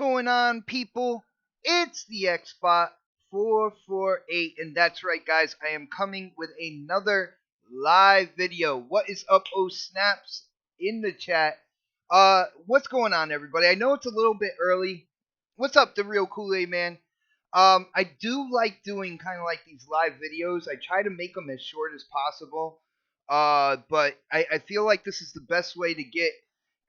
going on, people? It's the Xbot 448, and that's right, guys. I am coming with another live video. What is up, oh snaps, in the chat? What's going on, everybody? I know it's a little bit early. What's up, the real Kool-Aid man? I do like doing kind of like these live videos. I try to make them as short as possible. But I feel like this is the best way to get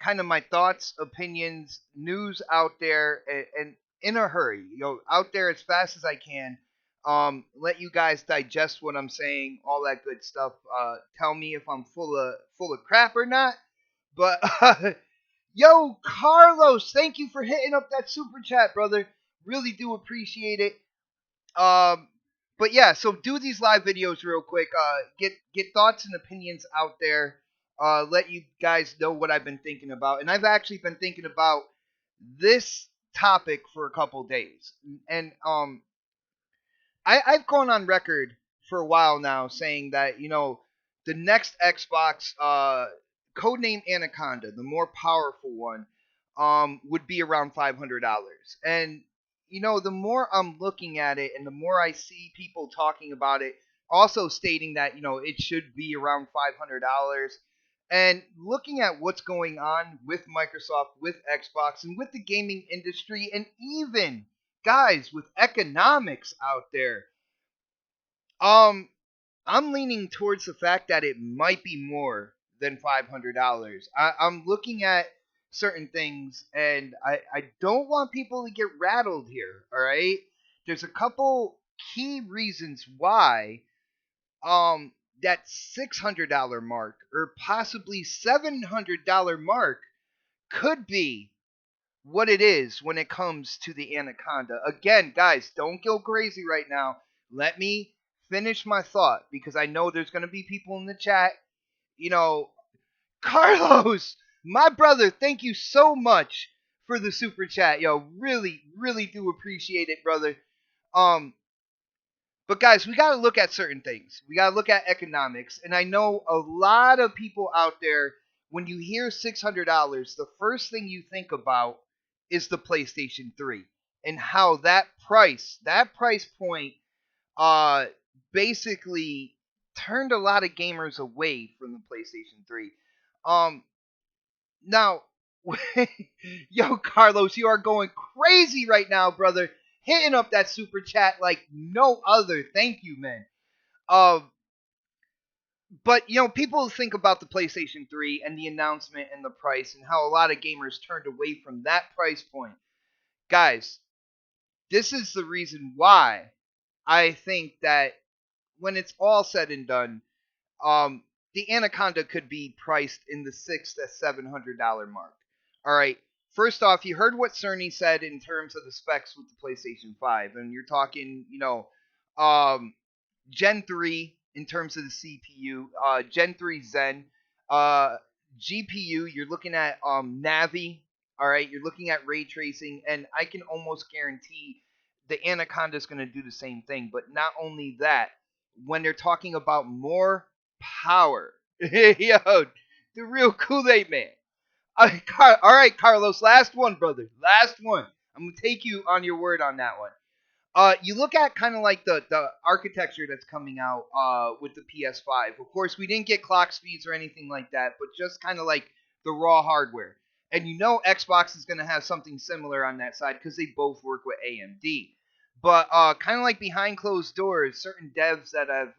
kind of my thoughts, opinions, news out there, and in a hurry, out there as fast as I can. Let you guys digest what I'm saying, all that good stuff. Tell me if I'm full of crap or not. But yo, Carlos, thank you for hitting up that super chat, brother. Really do appreciate it. Um, but yeah, so do these live videos real quick. Get thoughts and opinions out there. Let you guys know what I've been thinking about, and I've actually been thinking about this topic for a couple days, and I've gone on record for a while now saying that the next Xbox, codename Anaconda, the more powerful one, would be around $500. And the more I'm looking at it, and the more I see people talking about it, also stating that it should be around $500. And looking at what's going on with Microsoft, with Xbox, and with the gaming industry, and even guys with economics out there, um, I'm leaning towards the fact that it might be more than $500. I'm looking at certain things, and I don't want people to get rattled here. All right, there's a couple key reasons why that $600 mark or possibly $700 mark could be what it is when it comes to the Anaconda. Again, guys, don't go crazy right now. Let me finish my thought because I know there's going to be people in the chat. You know, Carlos, my brother, thank you so much for the super chat. Yo, really, really do appreciate it, brother. Um, but guys, we got to look at certain things. We got to look at economics. And I know a lot of people out there, when you hear $600, the first thing you think about is the PlayStation 3 and how that price point, uh, basically turned a lot of gamers away from the PlayStation 3. Um, Now, yo, Carlos, you are going crazy right now, brother. Hitting up that super chat like no other. Thank you, man. Um, but people think about the PlayStation 3 and the announcement and the price and how a lot of gamers turned away from that price point. Guys, this is the reason why I think that when it's all said and done, um, the Anaconda could be priced in the $600 to $700 mark. All right. First off, you heard what Cerny said in terms of the specs with the PlayStation 5, and you're talking, um, Gen 3 in terms of the CPU, Gen 3 Zen, uh, GPU. You're looking at Navi. All right, you're looking at ray tracing, and I can almost guarantee the Anaconda is going to do the same thing. But not only that, when they're talking about more power, yo, the real Kool-Aid man. All right, Carlos, last one, brother, last one. I'm gonna take you on your word on that one. You look at kind of like the architecture that's coming out with the PS5. Of course, we didn't get clock speeds or anything like that, but just kind of like the raw hardware. And Xbox is going to have something similar on that side because they both work with AMD. But kind of like behind closed doors, certain devs that have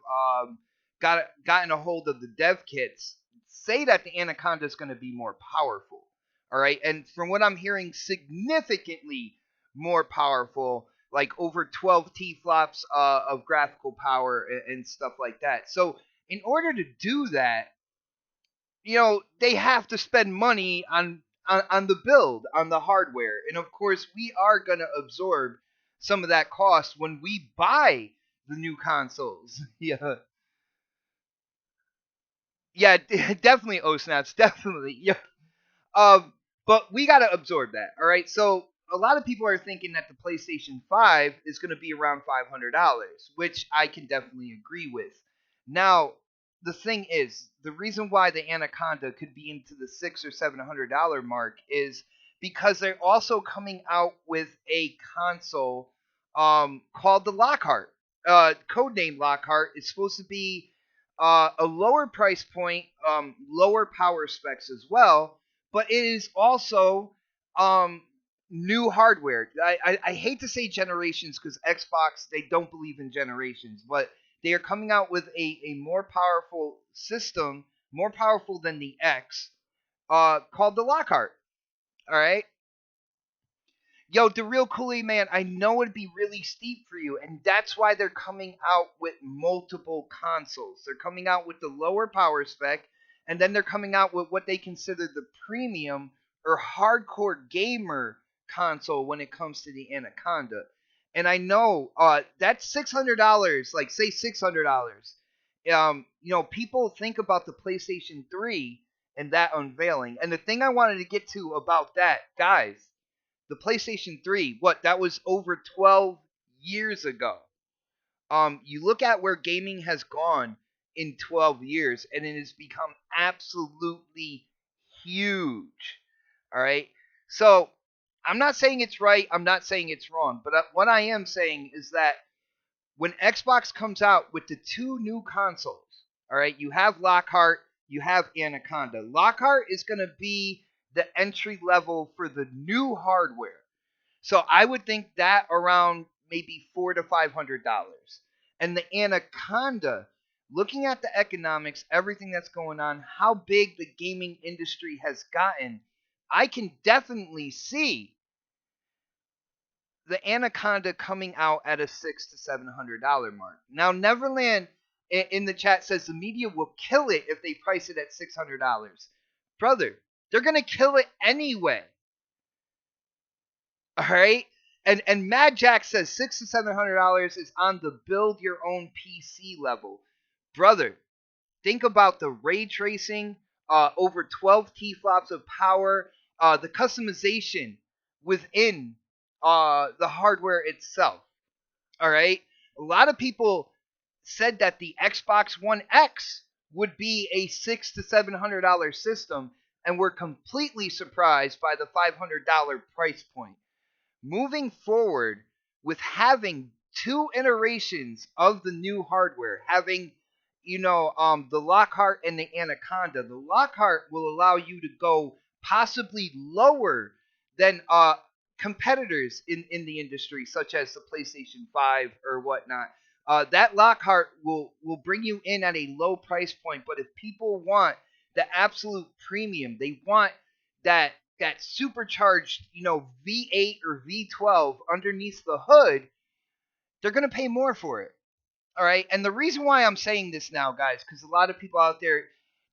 gotten a hold of the dev kits say that the Anaconda is going to be more powerful. All right, and from what I'm hearing, significantly more powerful, like over 12 T-flops of graphical power and stuff like that. So in order to do that, they have to spend money on the build, on the hardware. And of course, we are going to absorb some of that cost when we buy the new consoles. Yeah. Yeah, definitely, oh snaps, definitely. Yeah. Um, but we got to absorb that. All right. So a lot of people are thinking that the PlayStation 5 is going to be around $500, which I can definitely agree with. Now, the thing is, the reason why the Anaconda could be into the $600 or $700 mark is because they're also coming out with a console called the Lockhart. Codename Lockhart is supposed to be a lower price point, lower power specs as well, but it is also um, new hardware. I hate to say generations because Xbox, they don't believe in generations, but they are coming out with a more powerful system, more powerful than the X, called the Lockhart. All right. Yo, the real Kool Man, I know it'd be really steep for you, and that's why they're coming out with multiple consoles. They're coming out with the lower power spec, and then they're coming out with what they consider the premium or hardcore gamer console when it comes to the Anaconda. And I know that's $600, like say $600. People think about the PlayStation 3 and that unveiling. And the thing I wanted to get to about that, guys, the PlayStation 3, what, that was over 12 years ago. You look at where gaming has gone in 12 years, and it has become absolutely huge. All right. So I'm not saying it's right. I'm not saying it's wrong. But what I am saying is that when Xbox comes out with the two new consoles, all right, you have Lockhart, you have Anaconda. Lockhart is going to be the entry level for the new hardware. So I would think that around maybe $400 to $500. And the Anaconda, looking at the economics, everything that's going on, how big the gaming industry has gotten, I can definitely see the Anaconda coming out at a $600 to $700 mark. Now Neverland in the chat says the media will kill it if they price it at $600. Brother, they're gonna kill it anyway. All right. And Mad Jack says $600 to $700 is on the build your own PC level. Brother, think about the ray tracing, over 12 T flops of power, the customization within the hardware itself. All right. A lot of people said that the Xbox One X would be a $600 to $700 system, and were completely surprised by the $500 price point. Moving forward with having two iterations of the new hardware, having the Lockhart and the Anaconda. The Lockhart will allow you to go possibly lower than competitors in the industry, such as the PlayStation 5 or whatnot. That Lockhart will bring you in at a low price point, but if people want the absolute premium, they want that supercharged, V8 or V12 underneath the hood, they're going to pay more for it. All right. And the reason why I'm saying this now, guys, because a lot of people out there,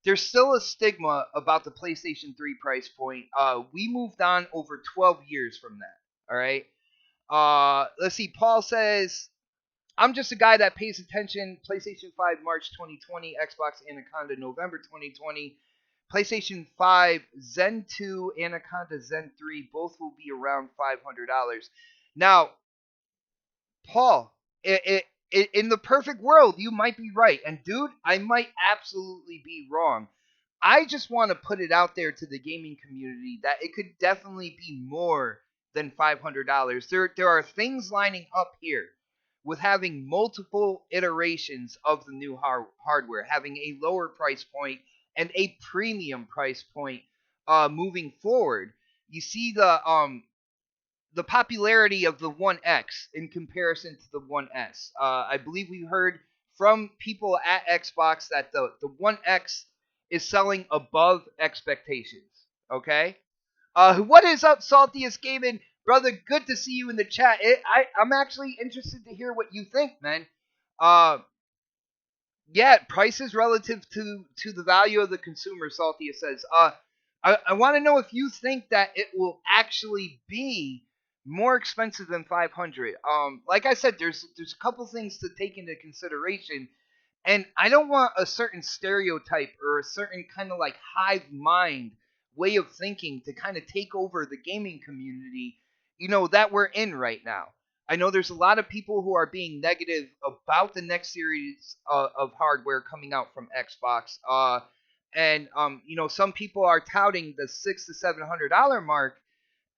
there's still a stigma about the PlayStation 3 price point. We moved on over 12 years from that. All right. Let's see. Paul says, I'm just a guy that pays attention. PlayStation 5 March 2020, Xbox Anaconda November 2020. PlayStation 5 Zen 2, Anaconda Zen 3, both will be around $500. Now, Paul, in the perfect world, you might be right. And dude, I might absolutely be wrong. I just want to put it out there to the gaming community that it could definitely be more than $500. There are things lining up here with having multiple iterations of the new hardware, having a lower price point and a premium price point moving forward. You see the popularity of the One X in comparison to the One S. I believe we heard from people at Xbox that the One X is selling above expectations. Okay? What is up, Saltiest Gaming? Brother, good to see you in the chat. I'm actually interested to hear what you think, man. Uh, yeah, prices relative to the value of the consumer, Saltia says. I want to know if you think that it will actually be more expensive than 500. Like I said, there's a couple things to take into consideration, and I don't want a certain stereotype or a certain kind of like hive mind way of thinking to kind of take over the gaming community, that we're in right now. I know there's a lot of people who are being negative about the next series of hardware coming out from Xbox. And some people are touting the $600 to $700 mark.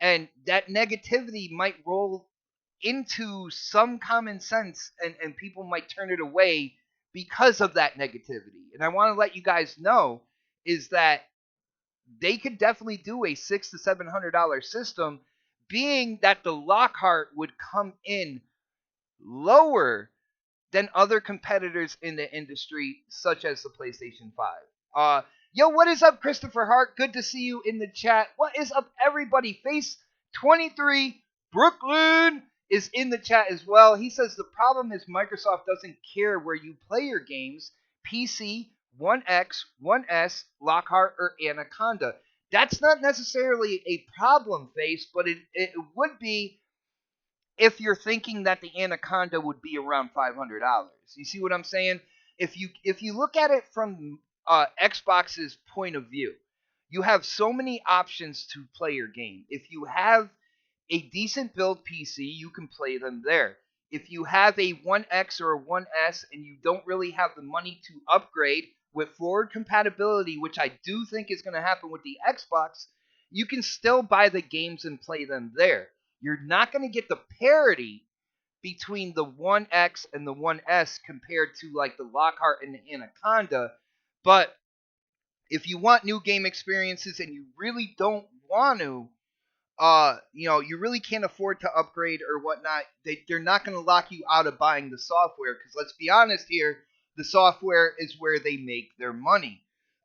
And that negativity might roll into some common sense, and people might turn it away because of that negativity. And I want to let you guys know is that they could definitely do a $600 to $700 system, being that the Lockhart would come in lower than other competitors in the industry, such as the PlayStation 5. Uh, Yo, what is up, Christopher Hart? Good to see you in the chat. What is up, everybody? Face 23 Brooklyn is in the chat as well. He says the problem is Microsoft doesn't care where you play your games, PC, One X, One S, Lockhart, or Anaconda. That's not necessarily a problem, Face, but it would be if you're thinking that the Anaconda would be around $500. You see what I'm saying? If you look at it from Xbox's point of view, you have so many options to play your game. If you have a decent build PC, you can play them there. If you have a 1X or a 1S and you don't really have the money to upgrade with forward compatibility, which I do think is going to happen with the Xbox, you can still buy the games and play them there. You're not going to get the parity between the 1X and the 1S compared to like the Lockhart and the Anaconda, but if you want new game experiences and you really don't want to you really can't afford to upgrade or whatnot, they're not going to lock you out of buying the software because let's be honest here, the software is where they make their money.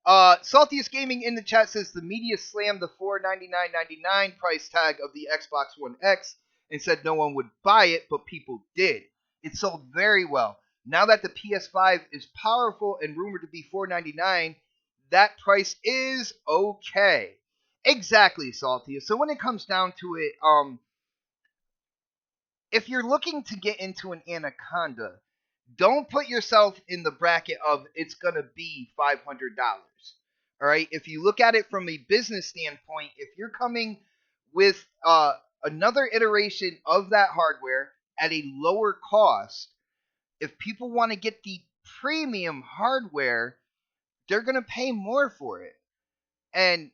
Saltiest Gaming in the chat says the media slammed the $499.99 price tag of the Xbox One X and said no one would buy it, but people did. It sold very well. Now that the PS5 is powerful and rumored to be $499, that price is okay. Exactly, Salty. So when it comes down to it, if you're looking to get into an Anaconda, don't put yourself in the bracket of it's gonna be $500. All right. If you look at it from a business standpoint, if you're coming with another iteration of that hardware at a lower cost, if people want to get the premium hardware, they're gonna pay more for it. And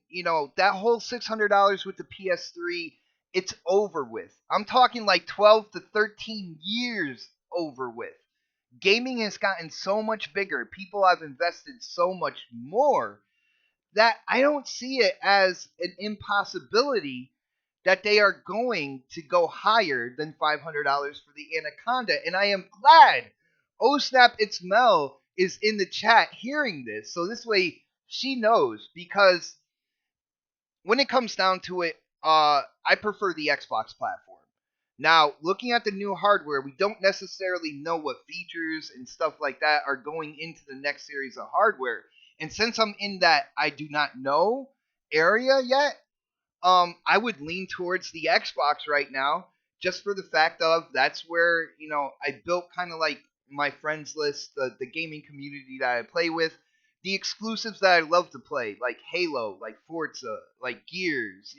that whole $600 with the PS3, it's over with. I'm talking like 12 to 13 years over with. Gaming has gotten so much bigger. People have invested so much more that I don't see it as an impossibility that they are going to go higher than $500 for the Anaconda. And I am glad Oh Snap It's Mel is in the chat hearing this. So this way she knows, because when it comes down to it, I prefer the Xbox platform. Now, looking at the new hardware, we don't necessarily know what features and stuff like that are going into the next series of hardware. And since I'm in that I do not know area yet, I would lean towards the Xbox right now, just for the fact of that's where I built kind of like my friends list, the gaming community that I play with, the exclusives that I love to play, like Halo, like Forza, like Gears.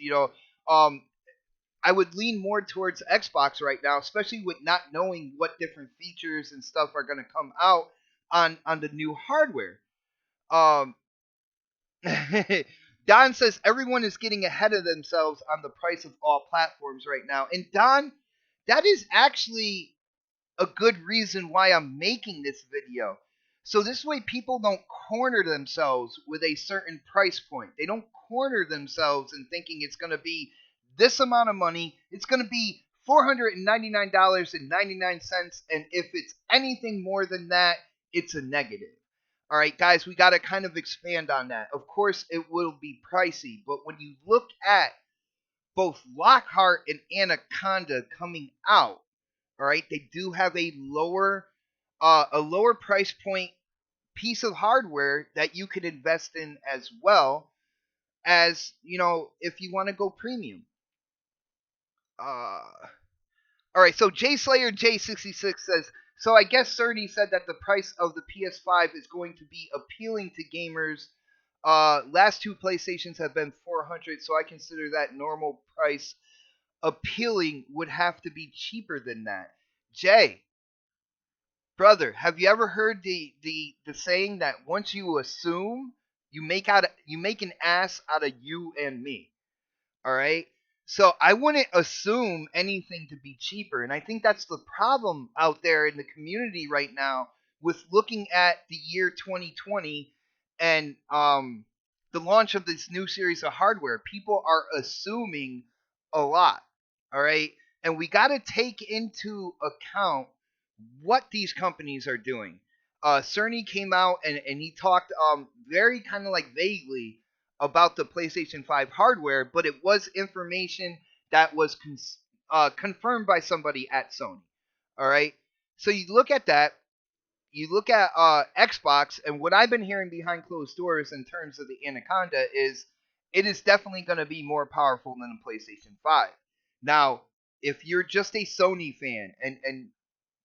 I would lean more towards Xbox right now, especially with not knowing what different features and stuff are going to come out on the new hardware. Um, Don says everyone is getting ahead of themselves on the price of all platforms right now. And Don, that is actually a good reason why I'm making this video. So this way people don't corner themselves with a certain price point. They don't corner themselves in thinking it's going to be this amount of money. It's going to be $499.99. And if it's anything more than that, it's a negative. All right, guys, we got to kind of expand on that. Of course, it will be pricey, but when you look at both Lockhart and Anaconda coming out, all right, they do have a lower price point piece of hardware that you could invest in, as well as if you want to go premium. All right, so J Slayer J66 says, so I guess Cerny said that the price of the PS5 is going to be appealing to gamers. Last two PlayStations have been 400, so I consider that normal price. Appealing would have to be cheaper than that. Jay, brother, have you ever heard the saying that once you assume, you make an ass out of you and me? All right. So I wouldn't assume anything to be cheaper. And I think that's the problem out there in the community right now with looking at the year 2020 and the launch of this new series of hardware. People are assuming a lot. All right. And we got to take into account what these companies are doing. Cerny came out and he talked very kind of like vaguely about the PlayStation 5 hardware, but it was information that was confirmed by somebody at Sony. All right. So you look at that, you look at Xbox, and what I've been hearing behind closed doors in terms of the Anaconda is it is definitely going to be more powerful than the PlayStation 5. Now, if you're just a Sony fan and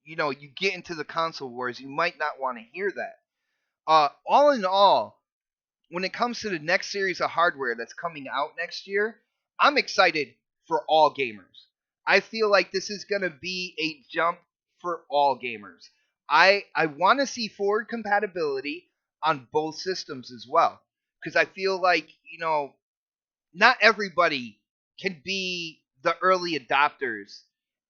you get into the console wars, you might not want to hear that. All in all, when it comes to the next series of hardware that's coming out next year, I'm excited for all gamers. I feel like this is going to be a jump for all gamers. I want to see forward compatibility on both systems as well because I feel like, not everybody can be the early adopters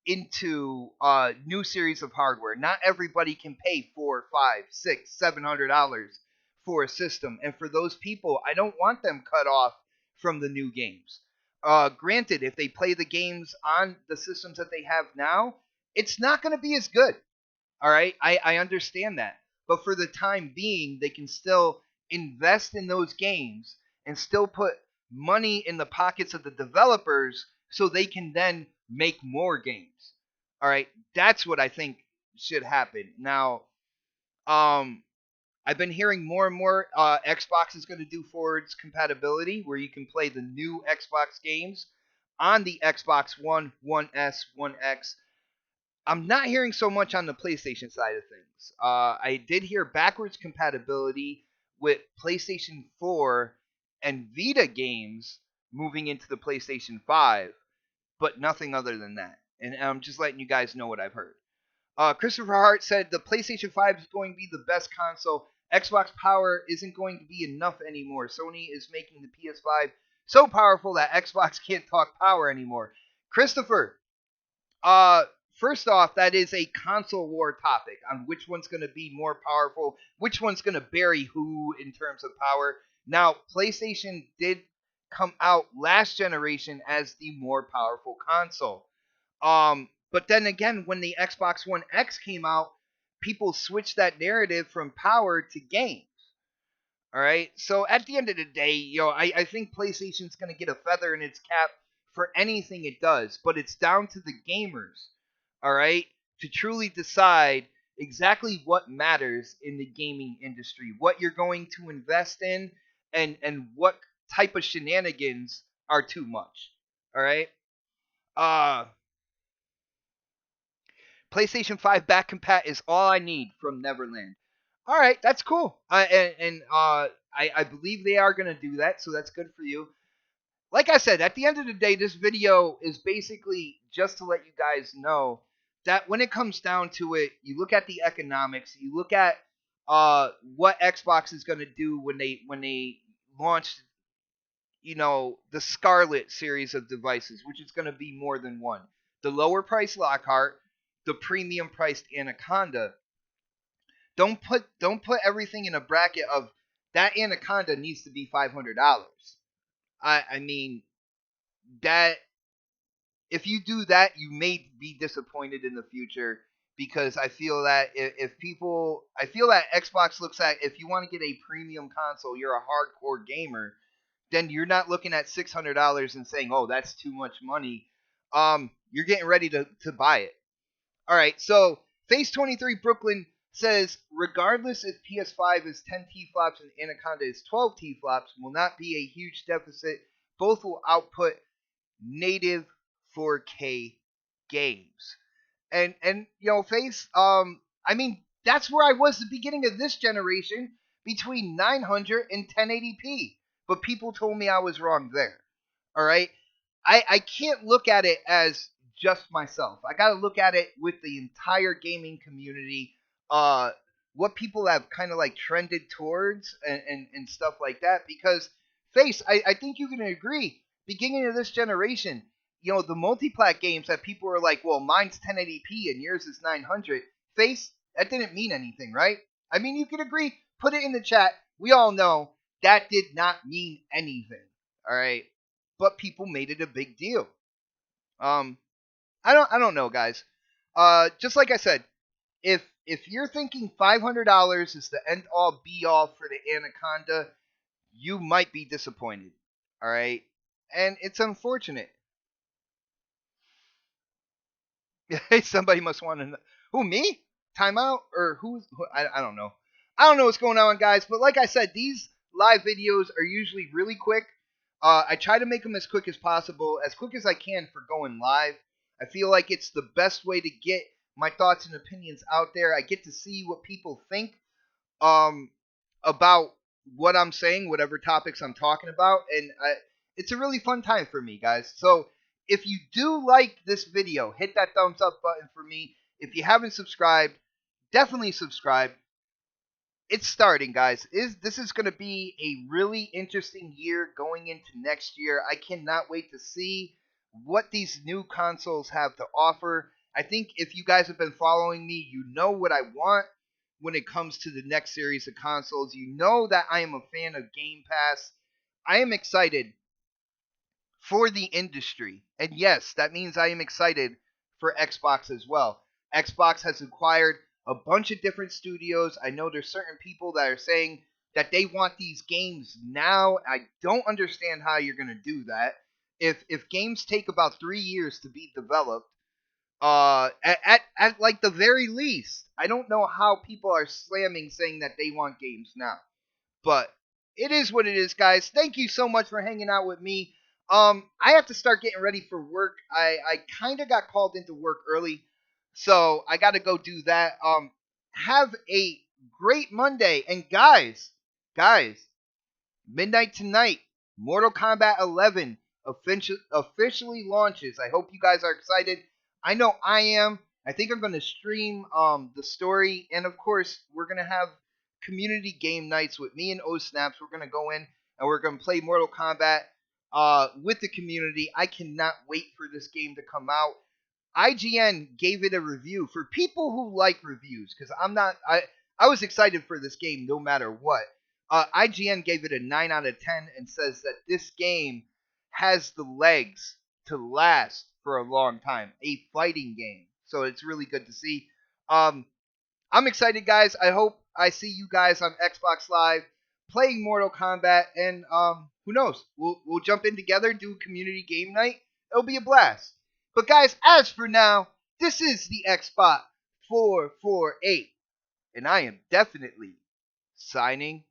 into a new series of hardware. Not everybody can pay $4, $5, $6, $700 for a system, and for those people, I don't want them cut off from the new games. Granted, if they play the games on the systems that they have now, it's not going to be as good. All right, I understand that, but for the time being, they can still invest in those games and still put money in the pockets of the developers so they can then make more games. All right, that's what I think should happen. Now, I've been hearing more and more Xbox is going to do forwards compatibility where you can play the new Xbox games on the Xbox One, One S, One X. I'm not hearing so much on the PlayStation side of things. I did hear backwards compatibility with PlayStation 4 and Vita games moving into the PlayStation 5, but nothing other than that. And I'm just letting you guys know what I've heard. Christopher Hart said the PlayStation 5 is going to be the best console. Xbox power isn't going to be enough anymore. Sony is making the PS5 so powerful that Xbox can't talk power anymore. Christopher, uh, first off, that is a console war topic on which one's going to be more powerful, which one's going to bury who in terms of power. Now, PlayStation did come out last generation as the more powerful console. But then again, when the Xbox One X came out, people switched that narrative from power to games. All right. So at the end of the day, I think PlayStation's going to get a feather in its cap for anything it does, but it's down to the gamers, all right, to truly decide exactly what matters in the gaming industry, what you're going to invest in, and what type of shenanigans are too much. All right. Uh PlayStation 5 back compat is all I need from Neverland. All right, that's cool. I believe they are going to do that, so that's good for you. Like I said, at the end of the day, this video is basically just to let you guys know that when it comes down to it, you look at the economics, you look at what Xbox is going to do when they launch, the Scarlet series of devices, which is going to be more than one. The lower price Lockhart, the premium priced Anaconda. Don't put everything in a bracket of that Anaconda needs to be $500. I mean that if you do that, you may be disappointed in the future because I feel that I feel that Xbox looks at if you want to get a premium console, you're a hardcore gamer, then you're not looking at $600 and saying, "Oh, that's too much money." You're getting ready to buy it. All right, so Phase 23 Brooklyn says, regardless if PS5 is 10 T-flops and Anaconda is 12 T-flops, will not be a huge deficit. Both will output native 4K games. And Phase, I mean, that's where I was at the beginning of this generation between 900 and 1080p. But people told me I was wrong there. All right? I can't look at it as just myself. I got to look at it with the entire gaming community, what people have kind of like trended towards and stuff like that. Because, Face, I think you can agree, beginning of this generation, the multi-plat games that people are like, well, mine's 1080p and yours is 900. Face, that didn't mean anything, right? I mean, you could agree. Put it in the chat. We all know that did not mean anything. All right, but people made it a big deal. Um, I don't know, guys. Just like I said, if you're thinking $500 is the end all be all for the Anaconda, you might be disappointed. All right, and it's unfortunate. Somebody must want to know. Who, me? Timeout? Or I don't know. I don't know what's going on, guys. But like I said, these live videos are usually really quick. I try to make them as quick as I can for going live. I feel like it's the best way to get my thoughts and opinions out there. I get to see what people think um, about what I'm saying, whatever topics I'm talking about, and it's a really fun time for me, guys. So if you do like this video, hit that thumbs up button for me. If you haven't subscribed, definitely subscribe. It's starting, guys. This is going to be a really interesting year going into next year. I cannot wait to see what these new consoles have to offer. I think if you guys have been following me, you know what I want when it comes to the next series of consoles. You know that I am a fan of Game Pass. I am excited for the industry. And yes, that means I am excited for Xbox as well. Xbox has acquired a bunch of different studios. I know there's certain people that are saying that they want these games now. I don't understand how you're going to do that. If games take about 3 years to be developed, at like the very least, I don't know how people are slamming saying that they want games now. But it is what it is, guys. Thank you so much for hanging out with me. I have to start getting ready for work. I kind of got called into work early, so I got to go do that. Have a great Monday, and guys, midnight tonight, Mortal Kombat 11 officially launches. I hope you guys are excited. I know I am. I think I'm going to stream the story, and of course, we're going to have community game nights with me and O Snaps. We're going to go in and we're going to play Mortal Kombat with the community. I cannot wait for this game to come out. IGN gave it a review for people who like reviews, because I'm not. I was excited for this game no matter what. IGN gave it a 9 out of 10 and says that this game has the legs to last for a long time. A fighting game, so it's really good to see. I'm excited, guys. I hope I see you guys on Xbox Live playing Mortal Kombat, and who knows? We'll jump in together, do a community game night. It'll be a blast. But guys, as for now, this is the Xbot 448, and I am definitely signing